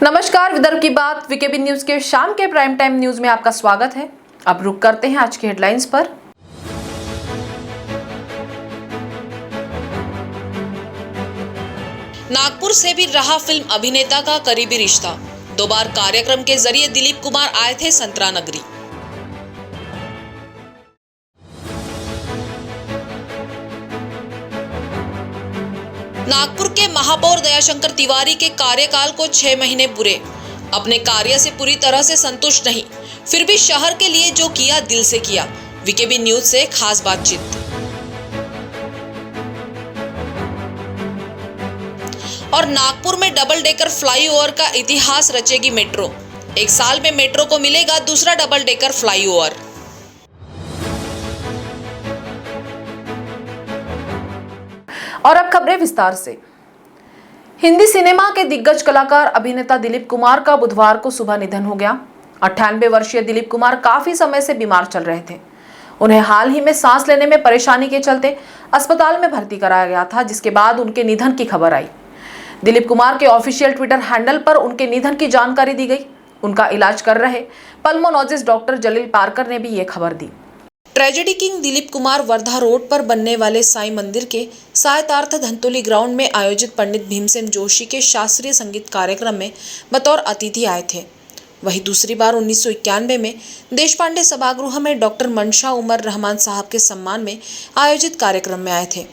नमस्कार, विदर्भ की बात वीकेबी न्यूज के शाम के प्राइम टाइम न्यूज में आपका स्वागत है। अब रुक करते हैं आज की हेडलाइंस पर। नागपुर से भी रहा फिल्म अभिनेता का करीबी रिश्ता। 2 बार कार्यक्रम के जरिए दिलीप कुमार आए थे संतरा नगरी। नागपुर के महापौर दयाशंकर तिवारी के कार्यकाल को 6 महीने पूरे। अपने कार्य से पूरी तरह से संतुष्ट नहीं, फिर भी शहर के लिए जो किया दिल से किया। वीकेबी न्यूज से खास बातचीत। और नागपुर में डबल डेकर फ्लाईओवर का इतिहास रचेगी मेट्रो। 1 साल में मेट्रो को मिलेगा दूसरा डबल डेकर फ्लाईओवर। और अब खबरें विस्तार से। हिंदी सिनेमा के दिग्गज कलाकार अभिनेता दिलीप कुमार का बुधवार को सुबह निधन हो गया। 98 वर्षीय दिलीप कुमार काफी समय से बीमार चल रहे थे। उन्हें हाल ही में सांस लेने में परेशानी के चलते अस्पताल में भर्ती कराया गया था, जिसके बाद उनके निधन की खबर आई। दिलीप कुमार के ऑफिशियल ट्विटर हैंडल पर उनके निधन की जानकारी दी गई। उनका इलाज कर रहे पल्मोनोलॉजिस्ट डॉक्टर जलील पारकर ने भी ये खबर दी। Tragedy king Dilip Kumar Wardha road पर बनने वाले साईं मंदिर के सहायतार्थ धंतोली ग्राउंड में आयोजित पंडित भीमसेन जोशी के शास्त्रीय संगीत कार्यक्रम में बतौर अतिथि आए थे। वहीं दूसरी बार 1991 में देशपांडे सभागृह में डॉक्टर मनशा उमर रहमान साहब के सम्मान में आयोजित कार्यक्रम में आए थे।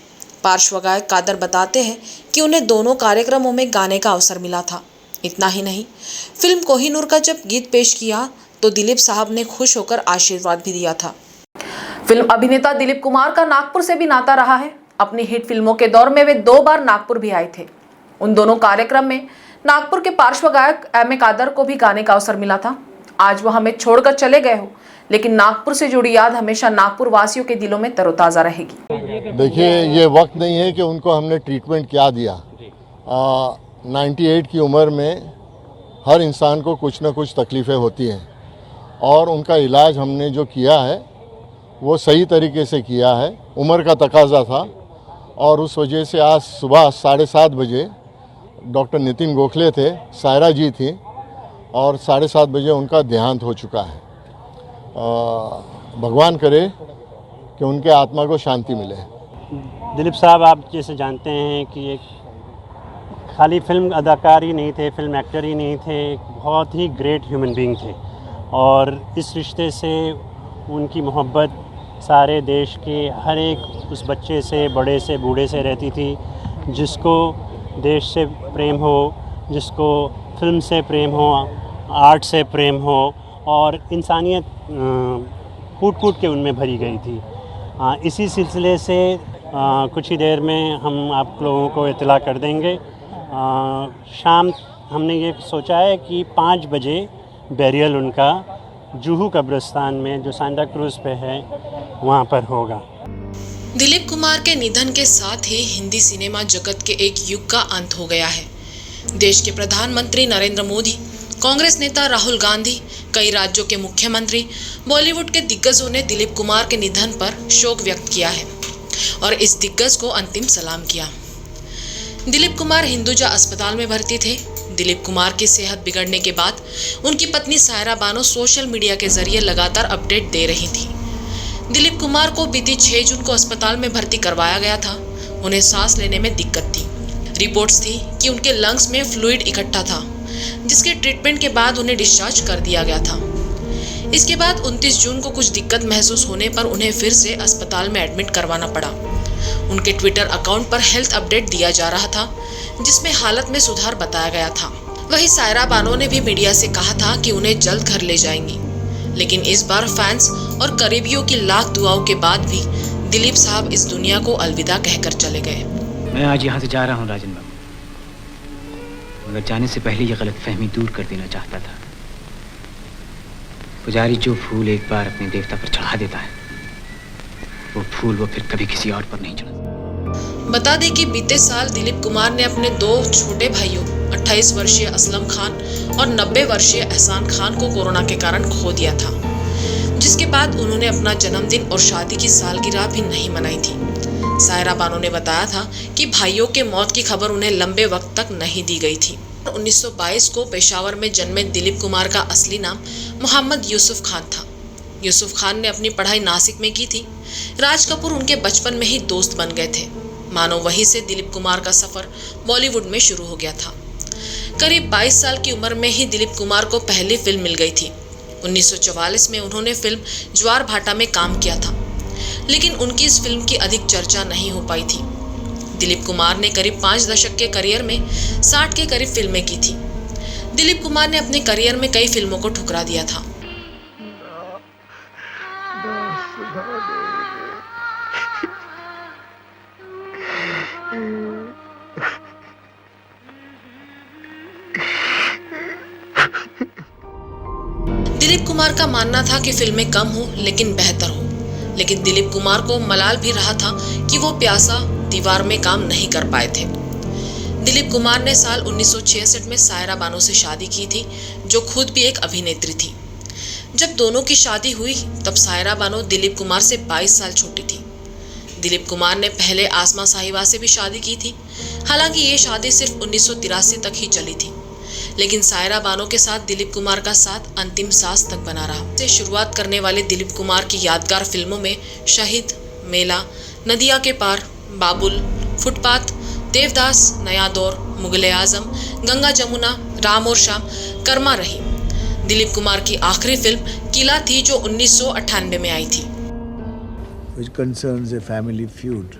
पार्श्व गायक कादर बताते हैं कि उन्हें दोनों कार्यक्रमों में गाने का अवसर मिला था। इतना ही नहीं, फिल्म कोहिनूर का जब गीत पेश किया तो दिलीप साहब ने खुश होकर आशीर्वाद भी दिया था। फिल्म अभिनेता दिलीप कुमार का नागपुर से भी नाता रहा है। अपनी हिट फिल्मों के दौर में वे 2 बार नागपुर भी आए थे। उन दोनों कार्यक्रम में नागपुर के पार्श्व गायक एम ए कादर को भी गाने का अवसर मिला था। आज वह हमें छोड़कर चले गए हो, लेकिन नागपुर से जुड़ी याद हमेशा नागपुर वासियों के दिलों में तरोताजा रहेगी। देखिए, ये वक्त नहीं है कि उनको हमने ट्रीटमेंट क्या दिया। 98 की उम्र में हर इंसान को कुछ ना कुछ तकलीफ़ें होती हैं और उनका इलाज हमने जो किया है वो सही तरीके से किया है। उम्र का तकाजा था और उस वजह से आज सुबह 7:30 बजे डॉक्टर नितिन गोखले थे, सायरा जी थी और 7:30 बजे उनका देहांत हो चुका है। भगवान करे कि उनके आत्मा को शांति मिले। दिलीप साहब, आप जैसे जानते हैं कि एक खाली फिल्म अदाकार ही नहीं थे, फिल्म एक्टर ही नहीं थे, एक बहुत ही ग्रेट ह्यूमन बीइंग थे और इस रिश्ते से उनकी मोहब्बत सारे देश के हर एक उस बच्चे से, बड़े से, बूढ़े से रहती थी। जिसको देश से प्रेम हो, जिसको फिल्म से प्रेम हो, आर्ट से प्रेम हो और इंसानियत कूट-कूट के उनमें भरी गई थी। इसी सिलसिले से कुछ ही देर में हम आप लोगों को इत्तला कर देंगे। शाम हमने ये सोचा है कि 5 बजे बैरियल उनका जुहू कब्रिस्तान में, जो सांता क्रूज पे है, वहाँ पर होगा। दिलीप कुमार के निधन के साथ ही हिंदी सिनेमा जगत के एक युग का अंत हो गया है। देश के प्रधानमंत्री नरेंद्र मोदी, कांग्रेस नेता राहुल गांधी, कई राज्यों के मुख्यमंत्री, बॉलीवुड के दिग्गजों ने दिलीप कुमार के निधन पर शोक व्यक्त किया है और इस दिग्गज को अंतिम सलाम किया। दिलीप कुमार हिंदुजा अस्पताल में भर्ती थे। दिलीप कुमार की सेहत बिगड़ने के बाद उनकी पत्नी सायरा बानो सोशल मीडिया के जरिए लगातार अपडेट दे रही थी। दिलीप कुमार को बीती 6 जून को अस्पताल में भर्ती करवाया गया था। उन्हें सांस लेने में दिक्कत थी। रिपोर्ट्स थी कि उनके लंग्स में फ्लूइड इकट्ठा था, जिसके ट्रीटमेंट के बाद उन्हें डिस्चार्ज कर दिया गया था। इसके बाद 29 जून को कुछ दिक्कत महसूस होने पर उन्हें फिर से अस्पताल में एडमिट करवाना पड़ा। उनके ट्विटर अकाउंट पर हेल्थ अपडेट दिया जा रहा था, जिसमें हालत में सुधार बताया गया था। वहीं सायरा बानो ने भी मीडिया से कहा था कि उन्हें जल्द घर ले जाएंगी, लेकिन इस बार फैंस और करीबियों की लाख दुआओं के बाद भी दिलीप साहब इस दुनिया को अलविदा कहकर चले गए। मैं आज यहाँ से जा रहा हूँ राजन बाबू, मगर जाने से पहले ये गलतफहमी दूर कर देना चाहता था। पुजारी जो फूल एक बार अपने देवता पर चढ़ा देता है, वो फूल वो फिर कभी किसी और पर नहीं चढ़ा। बता दें कि बीते साल दिलीप कुमार ने अपने 2 छोटे भाइयों 28 वर्षीय असलम खान और 90 वर्षीय एहसान खान को कोरोना के कारण खो दिया था, जिसके बाद उन्होंने अपना जन्मदिन और शादी की सालगिरह भी नहीं मनाई थी। सायरा बानो ने बताया था कि भाइयों के मौत की खबर उन्हें लंबे वक्त तक नहीं दी गई थी। 1922 को पेशावर में जन्मे दिलीप कुमार का असली नाम मोहम्मद यूसुफ खान था। यूसुफ खान ने अपनी पढ़ाई नासिक में की थी। राज कपूर उनके बचपन में ही दोस्त बन गए थे। मानो वहीं से दिलीप कुमार का सफर बॉलीवुड में शुरू हो गया था। करीब 22 साल की उम्र में ही दिलीप कुमार को पहली फिल्म मिल गई थी। 1944 में उन्होंने फिल्म ज्वार भाटा में काम किया था, लेकिन उनकी इस फिल्म की अधिक चर्चा नहीं हो पाई थी। दिलीप कुमार ने करीब 5 दशक के करियर में 60 के करीब फिल्में की थी। दिलीप कुमार ने अपने करियर में कई फिल्मों को ठुकरा दिया था। दिलीप कुमार का मानना था कि फिल्में कम हो लेकिन बेहतर हो, लेकिन दिलीप कुमार को मलाल भी रहा था कि वो प्यासा दीवार में काम नहीं कर पाए थे। दिलीप कुमार ने साल 1966 में सायरा बानो से शादी की थी, जो खुद भी एक अभिनेत्री थी। जब दोनों की शादी हुई तब सायरा बानो दिलीप कुमार से 22 साल छोटी थी। दिलीप कुमार ने पहले आसमा साहिबा से भी शादी की थी। हालांकि ये शादी सिर्फ 1983 तक ही चली थी, लेकिन सायरा बानो के साथ दिलीप कुमार का साथ अंतिम सांस तक बना रहा। से शुरुआत करने वाले दिलीप कुमार की यादगार फिल्मों में शहीद, मेला, नदिया के पार, बाबुल, फुटपाथ, देवदास, नया दौर, मुगले आजम, गंगा जमुना, राम और शाम, कर्मा रही। दिलीप कुमार की आखिरी फिल्म किला थी, जो 1998 में आई थी। Which concerns a family feud.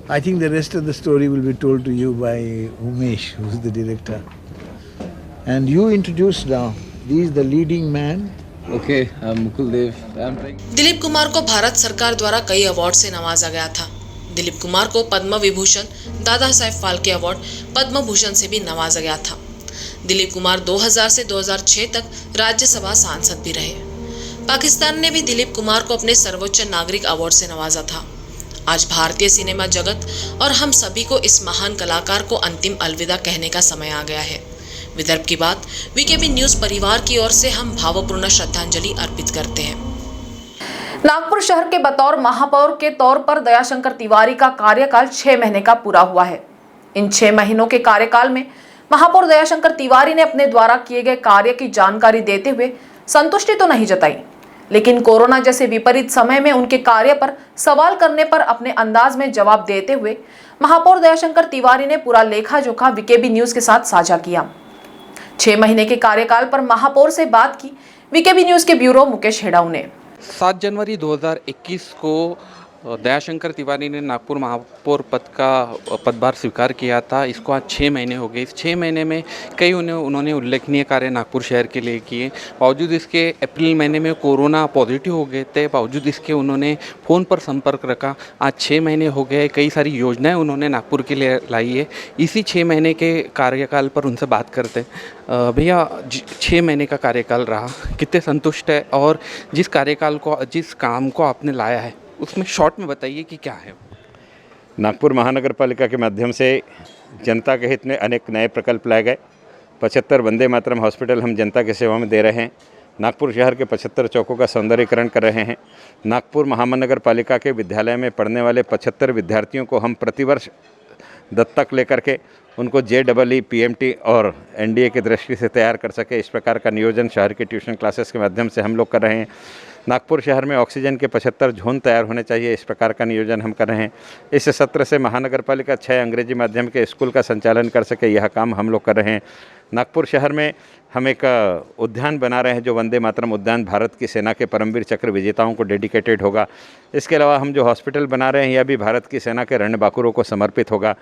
I think the rest of the story will be told to you by Umesh, who is the director. And you introduced now. He is the leading man. Okay, I'm Mukul Dev. I'm trying. Dilip Kumar को भारत सरकार द्वारा कई award से नवाजा गया था। दिलीप कुमार को Padma Vibhushan, Dada Saheb Phalke award, Padma Bhushan से भी नवाजा गया था। दिलीप कुमार 2000 से 2006 तक राज्यसभा सांसद भी रहे। पाकिस्तान ने भी दिलीप कुमार को अपने सर्वोच्च नागरिक अवार्ड से नवाजा था। आज भारतीय सिनेमा जगत और हम सभी को इस महान कलाकार को अंतिम अलविदा कहने का समय आ गया है। विदर्भ की बात वीकेबी न्यूज परिवार की ओर से हम भावपूर्ण श्रद्धांजलि अर्पित करते हैं। नागपुर शहर के बतौर महापौर के तौर पर दयाशंकर तिवारी का कार्यकाल 6 महीने का पूरा हुआ है। इन 6 महीनों के कार्यकाल में महापौर दयाशंकर तिवारी ने अपने द्वारा किए गए कार्य की जानकारी देते हुए संतुष्टि तो नहीं जताई, लेकिन कोरोना जैसे विपरीत समय में उनके कार्य पर सवाल करने पर अपने अंदाज में जवाब देते हुए महापौर दयाशंकर तिवारी ने पूरा लेखा जोखा वीकेबी न्यूज के साथ साझा किया। 6 महीने के कार्यकाल पर महापौर से बात की वीकेबी न्यूज के ब्यूरो मुकेश हेडाऊ ने। 7 जनवरी 2021 को दयाशंकर तिवारी ने नागपुर महापौर पद का पदभार स्वीकार किया था। इसको आज 6 महीने हो गए। इस 6 महीने में कई उन्होंने उल्लेखनीय कार्य नागपुर शहर के लिए किए। बावजूद इसके अप्रैल महीने में कोरोना पॉजिटिव हो गए थे, बावजूद इसके उन्होंने फ़ोन पर संपर्क रखा। आज 6 महीने हो गए, कई सारी योजनाएं उन्होंने नागपुर के लिए लाई है। इसी 6 महीने के कार्यकाल पर उनसे बात करते हैं। भैया, 6 महीने का कार्यकाल रहा, कितने संतुष्ट है और जिस कार्यकाल को, जिस काम को आपने लाया है उसमें शॉर्ट में बताइए कि क्या है। नागपुर महानगर पालिका के माध्यम से जनता के हित में अनेक नए प्रकल्प लाए गए। 75 वंदे मातरम हॉस्पिटल हम जनता की सेवा में दे रहे हैं। नागपुर शहर के 75 चौकों का सौंदर्यीकरण कर रहे हैं। नागपुर महानगर पालिका के विद्यालय में पढ़ने वाले 75 विद्यार्थियों को हम प्रतिवर्ष दत्तक लेकर के उनको JEE, PMT और NDA की दृष्टि से तैयार कर सके, इस प्रकार का नियोजन शहर के ट्यूशन क्लासेस के माध्यम से हम लोग कर रहे हैं। नागपुर शहर में ऑक्सीजन के 75 जोन तैयार होने चाहिए, इस प्रकार का नियोजन हम कर रहे हैं। इस सत्र से महानगर पालिका 6 अंग्रेजी माध्यम के स्कूल का संचालन कर सके, यह काम हम लोग कर रहे हैं। नागपुर शहर में हम एक उद्यान बना रहे हैं जो वंदे मातरम उद्यान भारत की सेना के परमवीर चक्र विजेताओं को डेडिकेटेड होगा। इसके अलावा हम जो हॉस्पिटल बना रहे हैं यह भी भारत की सेना के रणबांकुरों को समर्पित होगा।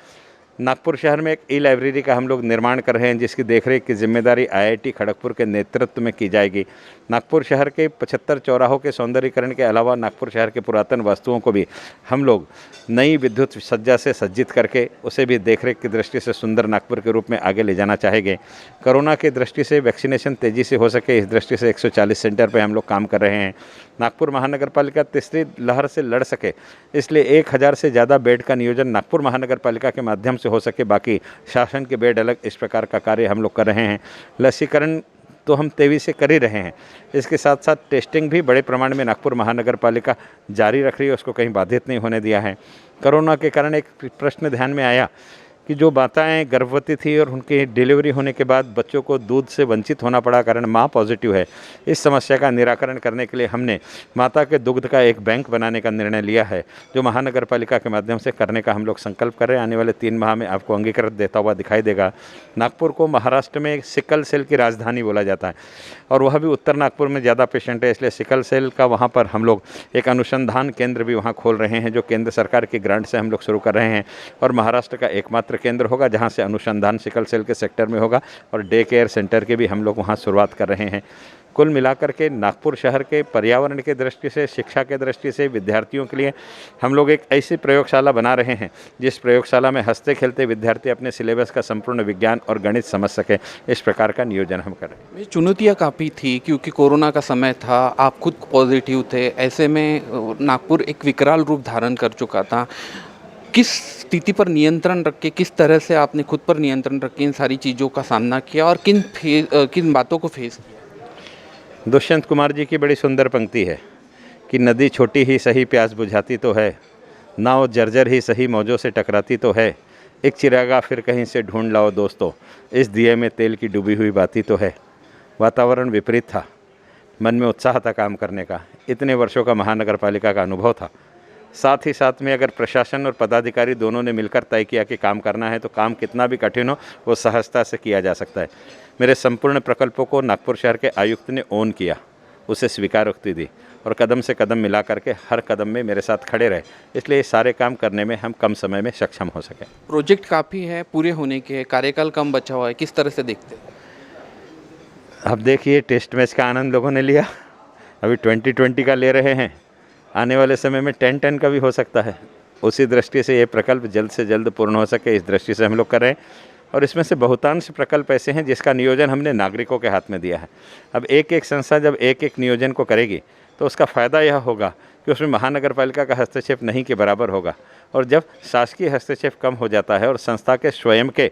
नागपुर शहर में एक ई-लाइब्रेरी का हम लोग निर्माण कर रहे हैं जिसकी देखरेख की जिम्मेदारी IIT खड़गपुर के नेतृत्व में की जाएगी। नागपुर शहर के 75 चौराहों के सौंदर्यीकरण के अलावा नागपुर शहर के पुरातन वस्तुओं को भी हम लोग नई विद्युत सज्जा से सज्जित करके उसे भी देखरेख की दृष्टि से सुंदर नागपुर के रूप में आगे ले जाना चाहेंगे। कोरोना की दृष्टि से वैक्सीनेशन तेज़ी से हो सके, इस दृष्टि से 140 सेंटर पर हम लोग काम कर रहे हैं। नागपुर महानगर पालिका तीसरी लहर से लड़ सके, इसलिए 1000 से ज़्यादा बेड का नियोजन नागपुर महानगर पालिका के माध्यम से हो सके, बाकी शासन के बेड अलग, इस प्रकार का कार्य हम लोग कर रहे हैं। लसीकरण तो हम तेज़ी से कर ही रहे हैं, इसके साथ साथ टेस्टिंग भी बड़े प्रमाण में नागपुर महानगर पालिका जारी रख रही है, उसको कहीं बाधित नहीं होने दिया है। कोरोना के कारण एक प्रश्न ध्यान में आया कि जो माताएं गर्भवती थी और उनकी डिलीवरी होने के बाद बच्चों को दूध से वंचित होना पड़ा कारण माँ पॉजिटिव है, इस समस्या का निराकरण करने के लिए हमने माता के दुग्ध का एक बैंक बनाने का निर्णय लिया है, जो महानगर पालिका के माध्यम से करने का हम लोग संकल्प कर रहे हैं। आने वाले 3 माह में आपको अंगीकृत देता हुआ दिखाई देगा। नागपुर को महाराष्ट्र में सिकल सेल की राजधानी बोला जाता है और वह भी उत्तर नागपुर में ज़्यादा पेशेंट है, इसलिए सिकल सेल का वहाँ पर हम लोग एक अनुसंधान केंद्र भी वहाँ खोल रहे हैं, जो केंद्र सरकार की ग्रांट से हम लोग शुरू कर रहे हैं और महाराष्ट्र का एकमात्र केंद्र होगा जहाँ से अनुसंधान सिकल सेल के सेक्टर में होगा और डे केयर सेंटर के भी हम लोग वहाँ शुरुआत कर रहे हैं। कुल मिलाकर के नागपुर शहर के पर्यावरण की दृष्टि से, शिक्षा के दृष्टि से, विद्यार्थियों के लिए हम लोग एक ऐसी प्रयोगशाला बना रहे हैं जिस प्रयोगशाला में हंसते खेलते विद्यार्थी अपने सिलेबस का संपूर्ण विज्ञान और गणित समझ सके, इस प्रकार का नियोजन हम कर रहे हैं। चुनौतियाँ काफ़ी थी क्योंकि कोरोना का समय था, आप खुद पॉजिटिव थे, ऐसे में नागपुर एक विकराल रूप धारण कर चुका था। किस स्थिति पर नियंत्रण रख के, किस तरह से आपने खुद पर नियंत्रण रख के इन सारी चीज़ों का सामना किया और किन बातों को फेस किया? दुष्यंत कुमार जी की बड़ी सुंदर पंक्ति है कि नदी छोटी ही सही प्यास बुझाती तो है, नाव जर्जर ही सही मौजों से टकराती तो है, एक चिरागा फिर कहीं से ढूंढ लाओ दोस्तों, इस दिए में तेल की डूबी हुई बाती तो है। वातावरण विपरीत था, मन में उत्साह था काम करने का, इतने वर्षों का महानगर पालिका का अनुभव था। साथ ही साथ में अगर प्रशासन और पदाधिकारी दोनों ने मिलकर तय किया कि काम करना है तो काम कितना भी कठिन हो वो सहजता से किया जा सकता है। मेरे संपूर्ण प्रकल्पों को नागपुर शहर के आयुक्त ने ओन किया, उसे स्वीकारोक्ति दी और कदम से कदम मिला करके हर कदम में मेरे साथ खड़े रहे, इसलिए ये सारे काम करने में हम कम समय में सक्षम हो सके। प्रोजेक्ट काफ़ी है, पूरे होने के, कार्यकाल कम बचा हुआ है, किस तरह से देखते हैं? अब देखिए, टेस्ट मैच का आनंद लोगों ने लिया, अभी 2020 का ले रहे हैं, आने वाले समय में 10-10 का भी हो सकता है। उसी दृष्टि से ये प्रकल्प जल्द से जल्द पूर्ण हो सके, इस दृष्टि से हम लोग कर रहे हैं और इसमें से बहुतांश प्रकल्प ऐसे हैं जिसका नियोजन हमने नागरिकों के हाथ में दिया है। अब एक एक संस्था जब एक एक नियोजन को करेगी तो उसका फ़ायदा यह होगा कि उसमें महानगर पालिका का हस्तक्षेप नहीं के बराबर होगा और जब शासकीय हस्तक्षेप कम हो जाता है और संस्था के स्वयं के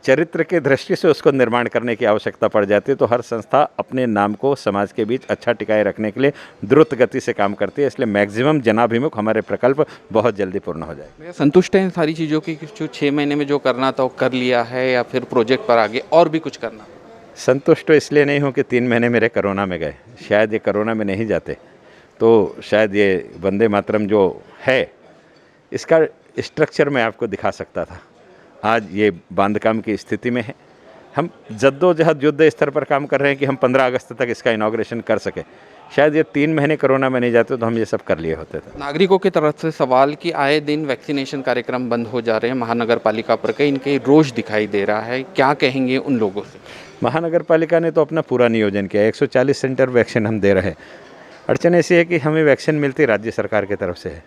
चरित्र के दृष्टि से उसको निर्माण करने की आवश्यकता पड़ जाती है तो हर संस्था अपने नाम को समाज के बीच अच्छा टिकाए रखने के लिए द्रुत गति से काम करती है, इसलिए मैक्सिमम जनाभिमुख हमारे प्रकल्प बहुत जल्दी पूर्ण हो जाए। भैया संतुष्ट हैं इन सारी चीज़ों की, जो 6 महीने में जो करना था वो कर लिया है या फिर प्रोजेक्ट पर आगे और भी कुछ करना? संतुष्ट तो इसलिए नहीं हूँ कि 3 महीने मेरे कोरोना में गए, शायद ये कोरोना में नहीं जाते तो शायद ये वंदे मातरम जो है इसका स्ट्रक्चर मैं आपको दिखा सकता था। आज ये बांधकाम की स्थिति में है, हम जद्दोजहद युद्ध स्तर पर काम कर रहे हैं कि हम 15 अगस्त तक इसका इनॉग्रेशन कर सके। शायद ये 3 महीने कोरोना में नहीं जाते तो हम ये सब कर लिए होते थे। नागरिकों की तरफ से सवाल कि आए दिन वैक्सीनेशन कार्यक्रम बंद हो जा रहे हैं महानगर पालिका पर, कहीं इनके रोष दिखाई दे रहा है, क्या कहेंगे उन लोगों से? महानगर पालिका ने तो अपना पूरा नियोजन किया, 140 सेंटर वैक्सीन हम दे रहे हैं। अड़चन ऐसी है कि हमें वैक्सीन मिलती राज्य सरकार की तरफ से है।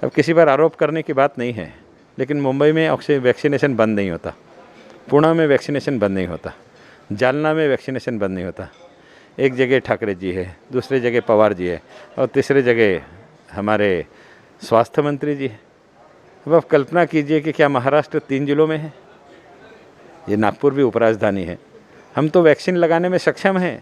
अब किसी पर आरोप करने की बात नहीं है, लेकिन मुंबई में वैक्सीनेशन बंद नहीं होता, पुणे में वैक्सीनेशन बंद नहीं होता, जालना में वैक्सीनेशन बंद नहीं होता। एक जगह ठाकरे जी है, दूसरी जगह पवार जी है और तीसरी जगह हमारे स्वास्थ्य मंत्री जी है। अब आप कल्पना कीजिए कि क्या महाराष्ट्र 3 जिलों में है? ये नागपुर भी उपराजधानी है। हम तो वैक्सीन लगाने में सक्षम हैं,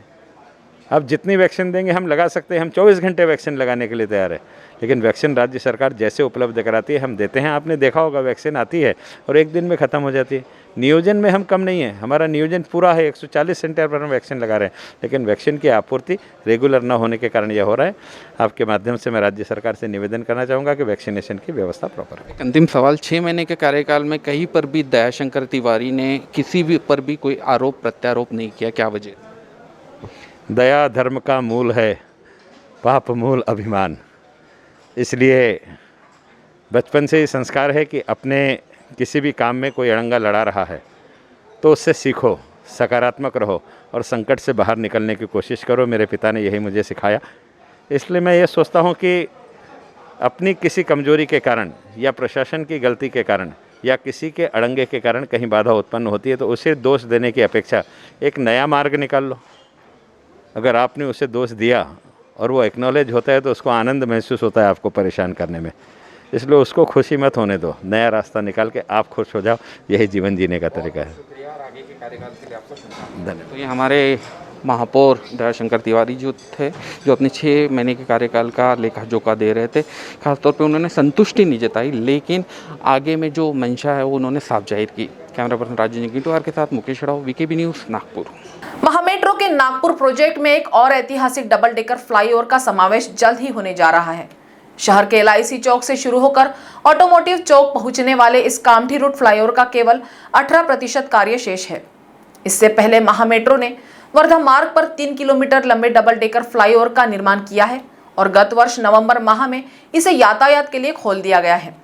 आप जितनी वैक्सीन देंगे हम लगा सकते हैं, हम 24 घंटे वैक्सीन लगाने के लिए तैयार है, लेकिन वैक्सीन राज्य सरकार जैसे उपलब्ध कराती है हम देते हैं। आपने देखा होगा वैक्सीन आती है और एक दिन में ख़त्म हो जाती है। नियोजन में हम कम नहीं है, हमारा नियोजन पूरा है, 140 सेंटर पर हम वैक्सीन लगा रहे हैं, लेकिन वैक्सीन की आपूर्ति रेगुलर न होने के कारण यह हो रहा है। आपके माध्यम से मैं राज्य सरकार से निवेदन करना चाहूँगा कि वैक्सीनेशन की व्यवस्था प्रॉपर है। अंतिम सवाल, 6 महीने के कार्यकाल में कहीं पर भी दयाशंकर तिवारी ने किसी भी पर भी कोई आरोप प्रत्यारोप नहीं किया, क्या वजह? दया धर्म का मूल है, पाप मूल अभिमान। इसलिए बचपन से ही संस्कार है कि अपने किसी भी काम में कोई अड़ंगा लड़ा रहा है तो उससे सीखो, सकारात्मक रहो और संकट से बाहर निकलने की कोशिश करो। मेरे पिता ने यही मुझे सिखाया। इसलिए मैं ये सोचता हूँ कि अपनी किसी कमजोरी के कारण या प्रशासन की गलती के कारण या किसी के अड़ंगे के कारण कहीं बाधा उत्पन्न होती है तो उसे दोष देने की अपेक्षा एक नया मार्ग निकाल लो। अगर आपने उसे दोष दिया और वो एक्नॉलेज होता है तो उसको आनंद महसूस होता है आपको परेशान करने में, इसलिए उसको खुशी मत होने दो, नया रास्ता निकाल के आप खुश हो जाओ, यही जीवन जीने का तरीका है। धन्यवाद। तो ये हमारे महापौर दयाशंकर तिवारी जो थे, जो अपने 6 महीने के कार्यकाल का लेखा जोखा दे रहे थे, खासतौर पे उन्होंने संतुष्टि नहीं जताई, लेकिन आगे में जो मंशा है वो उन्होंने साफ जाहिर की। कैमरा पर्सन राजेंद्र गिटवार के साथ मुकेश राव, वीकेबी न्यूज़, नागपुर। महामेट्रो के नागपुर प्रोजेक्ट में एक और ऐतिहासिक डबल डेकर फ्लाईओवर का समावेश जल्द ही होने जा रहा है। शहर के LIC चौक से शुरू होकर ऑटोमोटिव चौक पहुंचने वाले इस कामठी रूट फ्लाईओवर का केवल 18% कार्य शेष है। इससे पहले महामेट्रो ने वर्धा मार्ग पर 3 किलोमीटर लंबे डबल डेकर फ्लाईओवर का निर्माण किया है और गत वर्ष नवंबर माह में इसे यातायात के लिए खोल दिया गया है।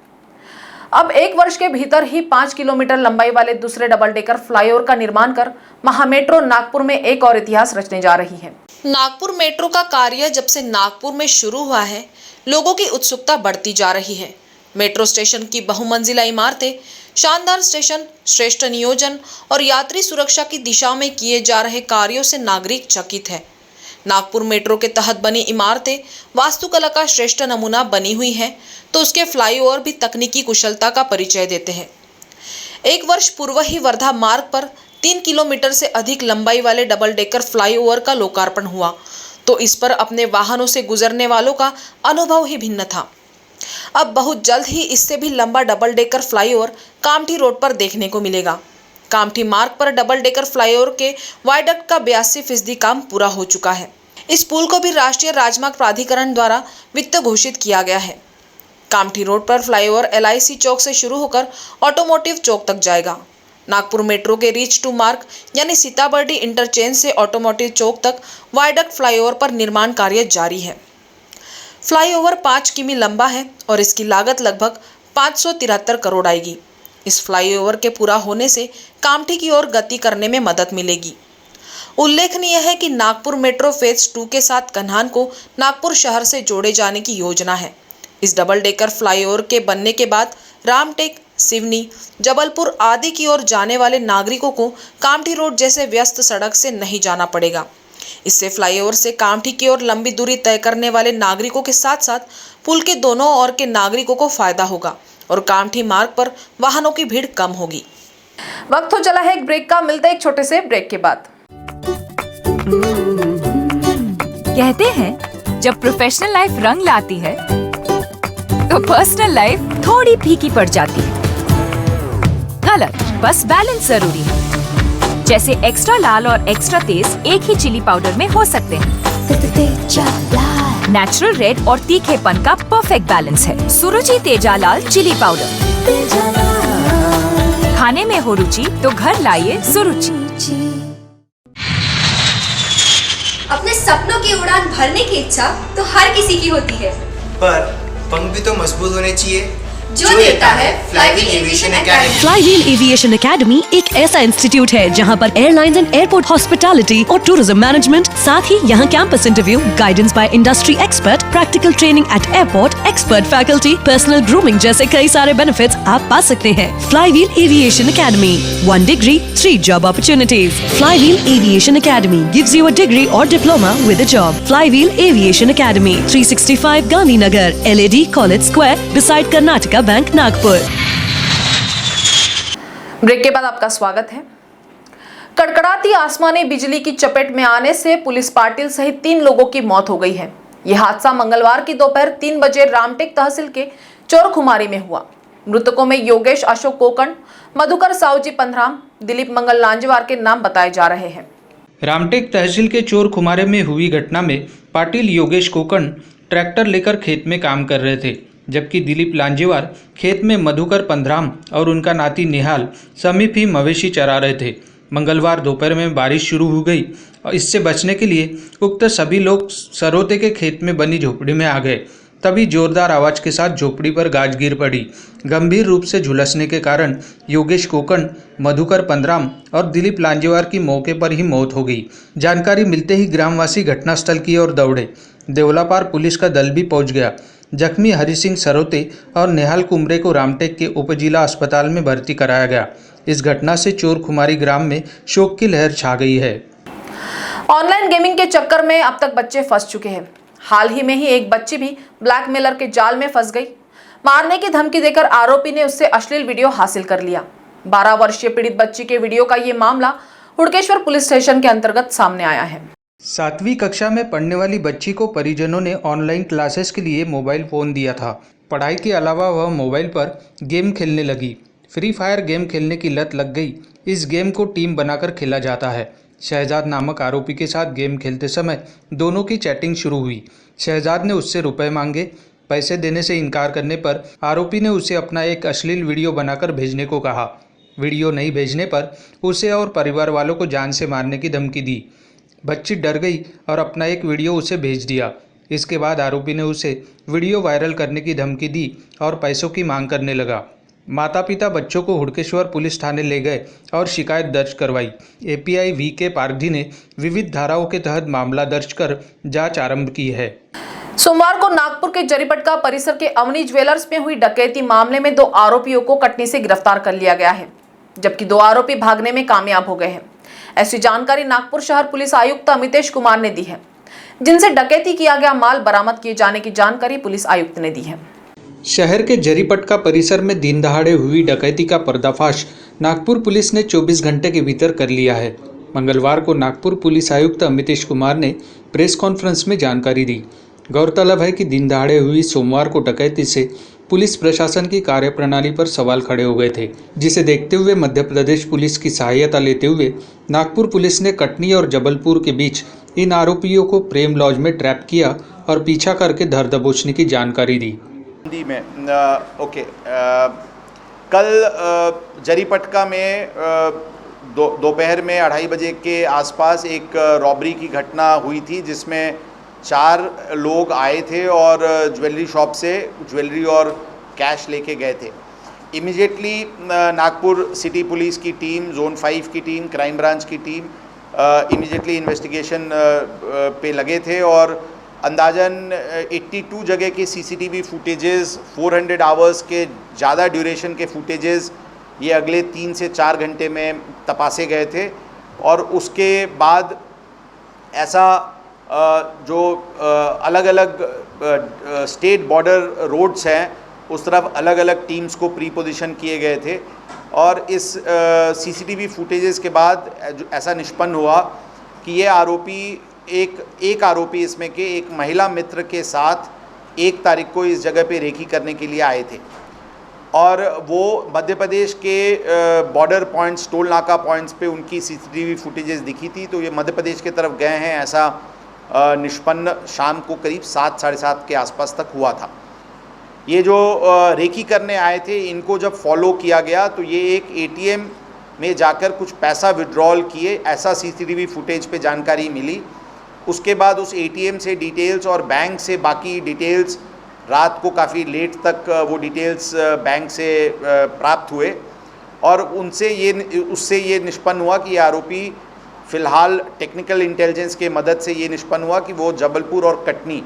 अब 1 वर्ष के भीतर ही 5 किलोमीटर लंबाई वाले दूसरे डबल डेकर फ्लाईओवर का निर्माण कर महामेट्रो नागपुर में एक और इतिहास रचने जा रही है। नागपुर मेट्रो का कार्य जब से नागपुर में शुरू हुआ है, लोगों की उत्सुकता बढ़ती जा रही है। मेट्रो स्टेशन की बहुमंजिला इमारतें, शानदार स्टेशन, श्रेष्ठ नियोजन और यात्री सुरक्षा की दिशा में किए जा रहे कार्यों से नागरिक चकित है। नागपुर मेट्रो के तहत बनी इमारतें वास्तुकला का श्रेष्ठ नमूना बनी हुई हैं, तो उसके फ्लाईओवर भी तकनीकी कुशलता का परिचय देते हैं। 1 वर्ष पूर्व ही वर्धा मार्ग पर 3 किलोमीटर से अधिक लंबाई वाले डबल डेकर फ्लाईओवर का लोकार्पण हुआ, तो इस पर अपने वाहनों से गुजरने वालों का अनुभव ही भिन्न था। अब बहुत जल्द ही इससे भी लंबा double decker flyover Kamthi road पर देखने को मिलेगा। कामठी मार्ग पर डबल डेकर फ्लाईओवर के वायडक्ट का 82% काम पूरा हो चुका है। इस पुल को भी राष्ट्रीय राजमार्ग प्राधिकरण द्वारा वित्त घोषित किया गया है। कामठी रोड पर फ्लाईओवर LIC चौक से शुरू होकर ऑटोमोटिव चौक तक जाएगा। नागपुर मेट्रो के रीच टू मार्ग यानी सीताबर्डी इंटरचेंज से ऑटोमोटिव चौक तक वायडक्ट फ्लाईओवर पर निर्माण कार्य जारी है। फ्लाईओवर 5 किमी लंबा है और इसकी लागत लगभग 573 करोड़ आएगी। इस फ्लाईओवर के पूरा होने से कामठी की ओर गति करने में मदद मिलेगी। उल्लेखनीय है कि नागपुर मेट्रो फेज 2 के साथ कन्हान को नागपुर शहर से जोड़े जाने की योजना है। इस डबल डेकर फ्लाईओवर के बनने के बाद रामटेक, सिवनी, जबलपुर आदि की ओर जाने वाले नागरिकों को कामठी रोड जैसे व्यस्त सड़क से नहीं जाना पड़ेगा। इससे फ्लाईओवर से कामठी की ओर लंबी दूरी तय करने वाले नागरिकों के साथ साथ पुल के दोनों ओर के नागरिकों को फायदा होगा और कामठी मार्ग पर वाहनों की भीड़ कम होगी। वक्त हो चला है एक ब्रेक का, मिलते हैं एक छोटे से ब्रेक के बाद। कहते हैं जब प्रोफेशनल लाइफ रंग लाती है तो पर्सनल लाइफ थोड़ी फीकी पड़ जाती है। गलत, बस बैलेंस जरूरी है। जैसे एक्स्ट्रा लाल और एक्स्ट्रा तेज एक ही चिली पाउडर में हो सकते हैं। नेचुरल रेड और तीखेपन का परफेक्ट बैलेंस है सुरुचि तेजा लाल चिली पाउडर। खाने में हो रुचि तो घर लाइए सुरुचि। अपने सपनों की उड़ान भरने की इच्छा तो हर किसी की होती है, पर पंख भी तो मजबूत होने चाहिए जो देता है flywheel aviation academy. Flywheel aviation academy एक ऐसा इंस्टीट्यूट है जहां पर एयरलाइंस एंड एयरपोर्ट हॉस्पिटैलिटी और टूरिज्म मैनेजमेंट, साथ ही यहां campus interview, guidance by industry expert, practical training at airport, expert faculty, personal grooming जैसे कई सारे बेनिफिट्स आप पा सकते हैं। Flywheel aviation academy, 1 degree, 3 job opportunities. Flywheel Aviation Academy gives you a degree or diploma with a job. Flywheel Aviation Academy, 365 Gandhinagar, LAD College Square, beside Karnataka bank, Nagpur. Break के बाद आपका स्वागत है। कड़कड़ाती आसमानी बिजली की चपेट में आने से पुलिस पाटिल सहित 3 लोगों की मौत हो गई है। यह हादसा मंगलवार की दोपहर 3 बजे रामटेक तहसील के चोरखुमारी में हुआ। मृतकों में योगेश अशोक कोकण, मधुकर सावजी पंधराम, दिलीप मंगल लांजेवार के नाम बताए जा रहे हैं। रामटेक तहसील के चोरखुमारे में हुई घटना में पाटिल योगेश कोकण ट्रैक्टर लेकर खेत में काम कर रहे थे, जबकि दिलीप लांजेवार खेत में मधुकर पंधराम और उनका नाती निहाल समीप ही मवेशी चरा रहे थे। मंगलवार दोपहर में बारिश शुरू हो गई और इससे बचने के लिए उक्त सभी लोग सरोते के खेत में बनी झोपड़ी में आ गए। तभी जोरदार आवाज़ के साथ झोपड़ी पर गाज गिर पड़ी। गंभीर रूप से झुलसने के कारण योगेश कोकण, मधुकर पंधराम और दिलीप लांजेवार की मौके पर ही मौत हो गई। जानकारी मिलते ही ग्रामवासी घटनास्थल की ओर दौड़े। देवलापार पुलिस का दल भी पहुंच गया। जख्मी हरि सिंह सरोते और नेहाल कुमरे को रामटेक के उपजिला अस्पताल में भर्ती कराया गया। इस घटना से चोरखुमारी ग्राम में शोक की लहर छा गई है। ऑनलाइन गेमिंग के चक्कर में अब तक बच्चे फंस चुके हैं। हाल ही में ही एक बच्ची भी ब्लैकमेलर के जाल में फंस गई। मारने की धमकी देकर आरोपी ने उससे अश्लील वीडियो हासिल कर लिया। 12 वर्षीय पीड़ित बच्ची के वीडियो का ये मामला हुड़केश्वर पुलिस स्टेशन के अंतर्गत सामने आया है। 7वीं कक्षा में पढ़ने वाली बच्ची को परिजनों ने ऑनलाइन क्लासेस के लिए मोबाइल फ़ोन दिया था। पढ़ाई के अलावा वह मोबाइल पर गेम खेलने लगी। फ्री फायर गेम खेलने की लत लग गई। इस गेम को टीम बनाकर खेला जाता है। शहजाद नामक आरोपी के साथ गेम खेलते समय दोनों की चैटिंग शुरू हुई। शहजाद ने उससे रुपए मांगे। पैसे देने से इनकार करने पर आरोपी ने उसे अपना एक अश्लील वीडियो बनाकर भेजने को कहा। वीडियो नहीं भेजने पर उसे और परिवार वालों को जान से मारने की धमकी दी। बच्ची डर गई और अपना एक वीडियो उसे भेज दिया। इसके बाद आरोपी ने उसे वीडियो वायरल करने की धमकी दी और पैसों की मांग करने लगा। माता पिता बच्चों को हुड़केश्वर पुलिस थाने ले गए और शिकायत दर्ज करवाई। API VK. पारधी ने विविध धाराओं के तहत मामला दर्ज कर जांच आरंभ की है। सोमवार को नागपुर के जरीपटका परिसर के अवनी ज्वेलर्स में हुई डकैती मामले में 2 आरोपियों को कटनी से गिरफ्तार कर लिया गया है, जबकि 2 आरोपी भागने में कामयाब हो गए हैं। ऐसी जानकारी नागपुर शहर पुलिस आयुक्त अमितेश कुमार ने दी है, जिनसे डकैती किया गया माल बरामद किए जाने की जानकारी पुलिस आयुक्त ने दी है। शहर के जरीपटका परिसर में दिन दहाड़े हुई डकैती का पर्दाफाश नागपुर पुलिस ने 24 घंटे के भीतर कर लिया है। मंगलवार को नागपुर पुलिस आयुक्त अमितेश कुमार ने प्रेस कॉन्फ्रेंस में जानकारी दी। गौरतलब है कि दिन दहाड़े हुई सोमवार को डकैती से पुलिस प्रशासन की कार्यप्रणाली पर सवाल खड़े हो गए थे, जिसे देखते हुए मध्य प्रदेश पुलिस की सहायता लेते हुए नागपुर पुलिस ने कटनी और जबलपुर के बीच इन आरोपियों को प्रेम लॉज में ट्रैप किया और पीछा करके धर दबोचने की जानकारी दी। कल जरीपटका में दोपहर में 2:30 बजे के आसपास एक रॉबरी की घटना हुई थी, जिसमें 4 लोग आए थे और ज्वेलरी शॉप से ज्वेलरी और कैश लेके गए थे। इमीडिएटली नागपुर सिटी पुलिस की टीम, जोन 5 की टीम, क्राइम ब्रांच की टीम इमीडिएटली इन्वेस्टिगेशन पे लगे थे और अंदाजन 82 जगह के सीसीटीवी फुटेजेस, 400 आवर्स के ज़्यादा ड्यूरेशन के फुटेजेस ये अगले 3 से 4 घंटे में तपासे गए थे। और उसके बाद ऐसा जो अलग अलग स्टेट बॉर्डर रोड्स हैं उस तरफ अलग अलग टीम्स को प्री पोजीशन किए गए थे। और इस सीसीटीवी फुटेजेस के बाद ऐसा निष्पन्न हुआ कि ये आरोपी एक आरोपी इसमें के एक महिला मित्र के साथ 1 तारीख को इस जगह पे रेकी करने के लिए आए थे और वो मध्य प्रदेश के बॉर्डर पॉइंट्स, टोल नाका पॉइंट्स पे उनकी सीसीटीवी फुटेजेस दिखी थी। तो ये मध्य प्रदेश की तरफ गए हैं, ऐसा निष्पन्न शाम को करीब 7, साढ़े 7 के आसपास तक हुआ था। ये जो रेकी करने आए थे, इनको जब फॉलो किया गया तो ये एक एटीएम में जाकर कुछ पैसा विड्रॉल किए, ऐसा सीसीटीवी फुटेज पे जानकारी मिली। उसके बाद उस एटीएम से डिटेल्स और बैंक से बाकी डिटेल्स रात को काफ़ी लेट तक वो डिटेल्स बैंक से प्राप्त हुए और उससे ये निष्पन्न हुआ कि ये आरोपी फ़िलहाल टेक्निकल इंटेलिजेंस के मदद से ये निष्पन्न हुआ कि वो जबलपुर और कटनी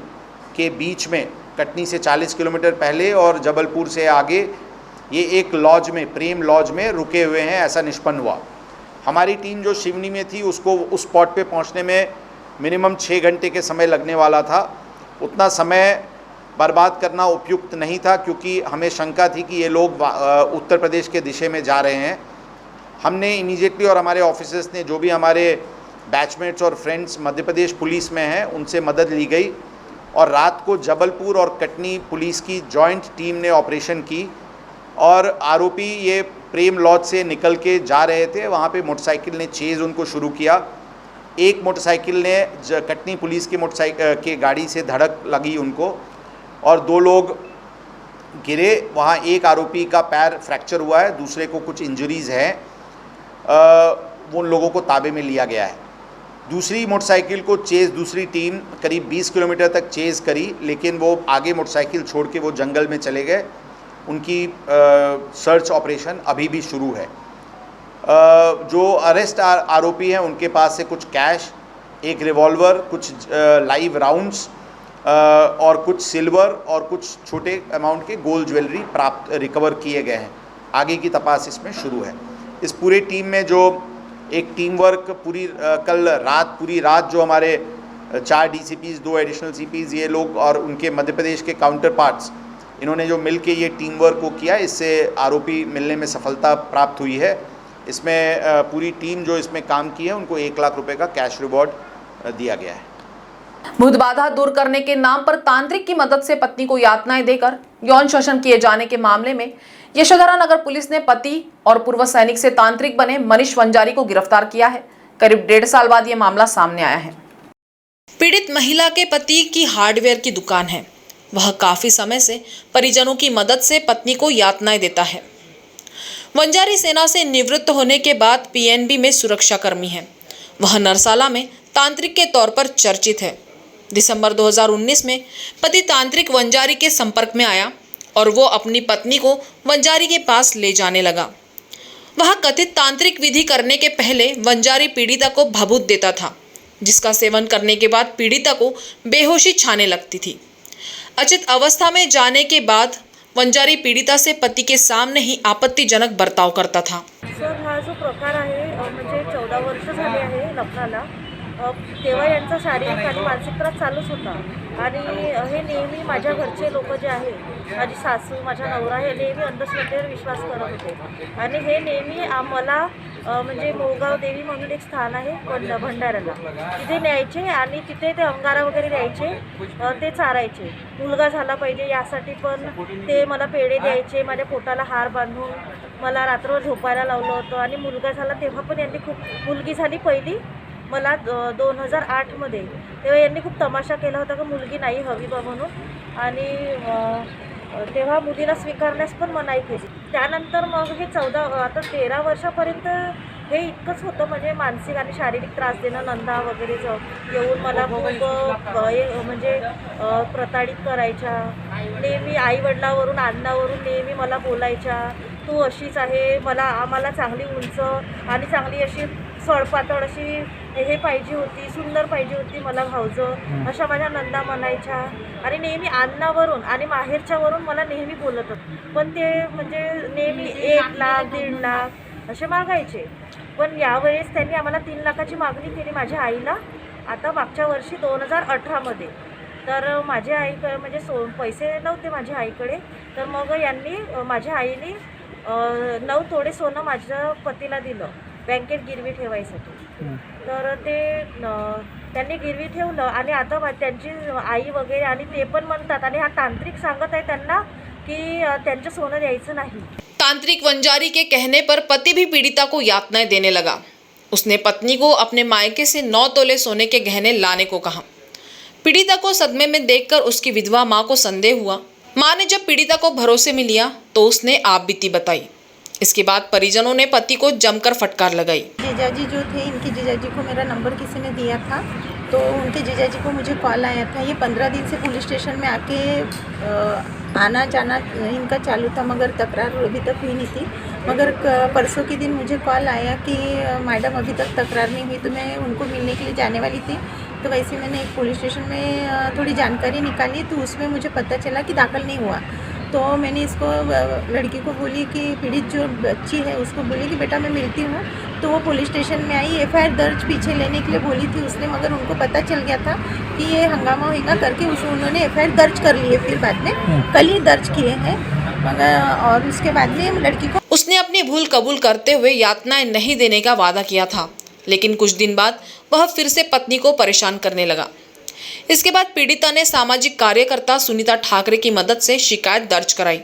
के बीच में, कटनी से 40 किलोमीटर पहले और जबलपुर से आगे ये एक लॉज में, प्रेम लॉज में रुके हुए हैं, ऐसा निष्पन्न हुआ। हमारी टीम जो शिवनी में थी उसको उस स्पॉट पे पहुंचने में मिनिमम 6 घंटे के समय लगने वाला था। उतना समय बर्बाद करना उपयुक्त नहीं था क्योंकि हमें शंका थी कि ये लोग उत्तर प्रदेश के दिशा में जा रहे हैं। हमने इमीडिएटली और हमारे ऑफिसर्स ने, जो भी हमारे बैचमेट्स और फ्रेंड्स मध्य प्रदेश पुलिस में हैं, उनसे मदद ली गई और रात को जबलपुर और कटनी पुलिस की जॉइंट टीम ने ऑपरेशन की और आरोपी ये प्रेम लॉज से निकल के जा रहे थे। वहाँ पे मोटरसाइकिल ने चेज़ उनको शुरू किया। एक मोटरसाइकिल ने कटनी पुलिस के के गाड़ी से धड़क लगी उनको और 2 लोग गिरे। वहाँ एक आरोपी का पैर फ्रैक्चर हुआ है, दूसरे को कुछ इंजरीज़ है। उन लोगों को ताबे में लिया गया है। दूसरी मोटरसाइकिल को दूसरी टीम करीब 20 किलोमीटर तक चेज़ करी, लेकिन वो आगे मोटरसाइकिल छोड़ के वो जंगल में चले गए। उनकी सर्च ऑपरेशन अभी भी शुरू है। जो अरेस्ट आरोपी हैं उनके पास से कुछ कैश, एक रिवॉल्वर, कुछ लाइव राउंड्स और कुछ सिल्वर और कुछ छोटे अमाउंट के गोल्ड ज्वेलरी रिकवर किए गए हैं। आगे की तपास इसमें शुरू है। इस पूरी टीम में जो एक टीम वर्क कल रात पूरी रात जो हमारे 4 DCPs, 2 एडिशनल CPs, ये लोग और उनके मध्य प्रदेश के काउंटर पार्ट्स, इन्होंने जो मिल के ये टीम वर्क को किया, इससे आरोपी मिलने में सफलता प्राप्त हुई है इसमें पूरी टीम जो इसमें काम की है उनको 1 लाख रुपए का कैश रिवॉर्ड दिया गया है। भूत बाधा दूर करने के नाम पर तांत्रिक की मदद से पत्नी को यातनाएं देकर यौन शोषण किए जाने के मामले में यशोधरा नगर पुलिस ने पति और पूर्व सैनिक से तांत्रिक बने मनीष वंजारी को गिरफ्तार किया है। करीब 1.5 साल बाद यह मामला सामने आया है। पीड़ित महिला के पति की हार्डवेयर की दुकान है। वह काफी समय से परिजनों की मदद से पत्नी को यातनाएं देता है। वंजारी सेना से निवृत्त होने के बाद पीएनबी में सुरक्षा कर्मी है। वह नरसाला में तांत्रिक के तौर पर चर्चित है। दिसंबर 2019 में पति तांत्रिक वंजारी के संपर्क में आया और वो अपनी पत्नी को वंजारी के पास ले जाने लगा। वह कथित तांत्रिक विधि करने के पहले वंजारी पीड़िता को भभूत देता था, जिसका सेवन करने के बाद पीड़िता को बेहोशी छाने लगती थी। अचेत अवस्था में जाने के बाद वंजारी पीड़िता से पति के सामने ही आपत्तिजनक बर्ताव करता था। सर, हा जो प्रकार आहे म्हणजे 14 वर्ष झाले आहे लग्नाला, तेव्हा यांचा शारीरिक आणि मानसिक त्रास चालूच होता आणि हे नेहमी माझ्या घरचे लोक जे आहे, माझी सासू, माझा नवरा, हे नेहमी अंधश्रद्धेवर विश्वास करत होते आणि हे नेहमी आम्हाला म्हणजे मोगाव देवी म्हणून एक स्थान आहे भंडाऱ्याला, तिथे न्यायचे आणि तिथे ते अंगारा वगैरे द्यायचे, ते चारायचे। मुलगा झाला पाहिजे यासाठी पण ते मला पेढे द्यायचे, माझ्या पोटाला हार बांधून मला रात्रभर झोपायला लावलं होतं आणि मुलगा झाला तेव्हा पण यांनी खूप, मुलगी झाली पहिली मला 2008 मध्ये, तेव्हा यांनी खूप तमाशा केला होता की मुलगी नाही हवी बा म्हणून आणि तेव्हा मुलीला स्वीकारण्यास पण मनाई केली। त्यानंतर मग हे 13 वर्षापर्यंत हे इतकंच होतं, म्हणजे मानसिक आणि शारीरिक त्रास देणं, नंदा वगैरे येऊन मला खूप म्हणजे प्रताडित करायच्या, नेहमी आईवडिलावरून अण्णावरून नेहमी मला बोलायच्या, तू अशीच आहे, आम्हाला चांगली उंच आणि चांगली अशी सळपातळ अशी हे पाहिजे होती, सुंदर पाहिजे होती मला भावजं, अशा माझ्या नंदा म्हणायच्या आणि नेहमी अण्णावरून आणि माहेरच्यावरून मला नेहमी बोलत होतं। पण ते म्हणजे नेहमी 1 लाख 1.5 लाख असे मागायचे। पण यावेळेस त्यांनी आम्हाला 3 लाखाची मागणी केली माझ्या आईला, आता मागच्या वर्षी 2018 मध्ये। तर माझ्या आईकडे म्हणजे पैसे नव्हते माझ्या आईकडे, तर मग यांनी माझ्या आईने 9 तोळे सोनं माझ्या पतीला दिलं बँकेत गिरवी ठेवायसाठी। तर ते त्यांनी गिरवी ठेवलं आणि आता त्यांची आई वगैरे आणि ते पण म्हणतात आणि हा तांत्रिक सांगत आहे त्यांना की त्यांचं सोनं द्यायचं नाही। तांत्रिक वंजारी के कहने पर पति भी पीड़िता को यातनाएं देने लगा। उसने पत्नी को अपने मायके से 9 तोले सोने के गहने लाने को कहा। पीड़िता को सदमे में देखकर उसकी विधवा माँ को संदेह हुआ। माँ ने जब पीड़िता को भरोसे में लिया तो उसने आप बीती बताई। इसके बाद परिजनों ने पति को जमकर फटकार लगाई। जीजाजी जो थे, इनके जीजाजी को मेरा नंबर किसी ने दिया था, तो उनके जीजाजी को मुझे कॉल आया था। ये 15 दिन से पुलिस स्टेशन में आके आना जाना इनका चालू था, मगर तकरार अभी तक हुई नहीं थी। मगर परसों के दिन मुझे कॉल आया कि मैडम अभी तक तकरार नहीं हुई, तो मैं उनको मिलने के लिए जाने वाली थी। तो वैसे मैंने एक पुलिस स्टेशन में थोड़ी जानकारी निकाली, तो उसमें मुझे पता चला कि दाखिल नहीं हुआ। तो मैंने इसको लड़की को बोली कि पीड़ित जो बच्ची है उसको बोली कि बेटा मैं मिलती हूँ। तो वो पुलिस स्टेशन में आई, एफआईआर दर्ज पीछे लेने के लिए बोली थी उसने, मगर उनको पता चल गया था कि ये हंगामा होगा करके उन्होंने एफआईआर दर्ज कर ली है। फिर बाद में कल ही दर्ज किए हैं, मगर और उसके बाद में लड़की को उसने अपनी भूल कबूल करते हुए यातनाएं नहीं देने का वादा किया था, लेकिन कुछ दिन बाद वह फिर से पत्नी को परेशान करने लगा। इसके बाद पीड़िता ने सामाजिक कार्यकर्ता सुनीता ठाकरे की मदद से शिकायत दर्ज कराई।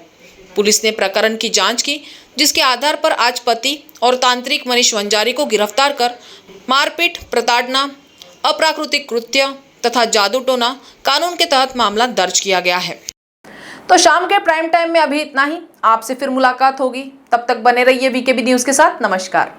पुलिस ने प्रकरण की जांच की, जिसके आधार पर आज पति और तांत्रिक मनीष वंजारी को गिरफ्तार कर मारपीट, प्रताड़ना, अप्राकृतिक कृत्य तथा जादू टोना कानून के तहत मामला दर्ज किया गया है। तो शाम के प्राइम टाइम में अभी इतना ही। आपसे फिर मुलाकात होगी, तब तक बने रहिए वीकेबी न्यूज़ के साथ। नमस्कार।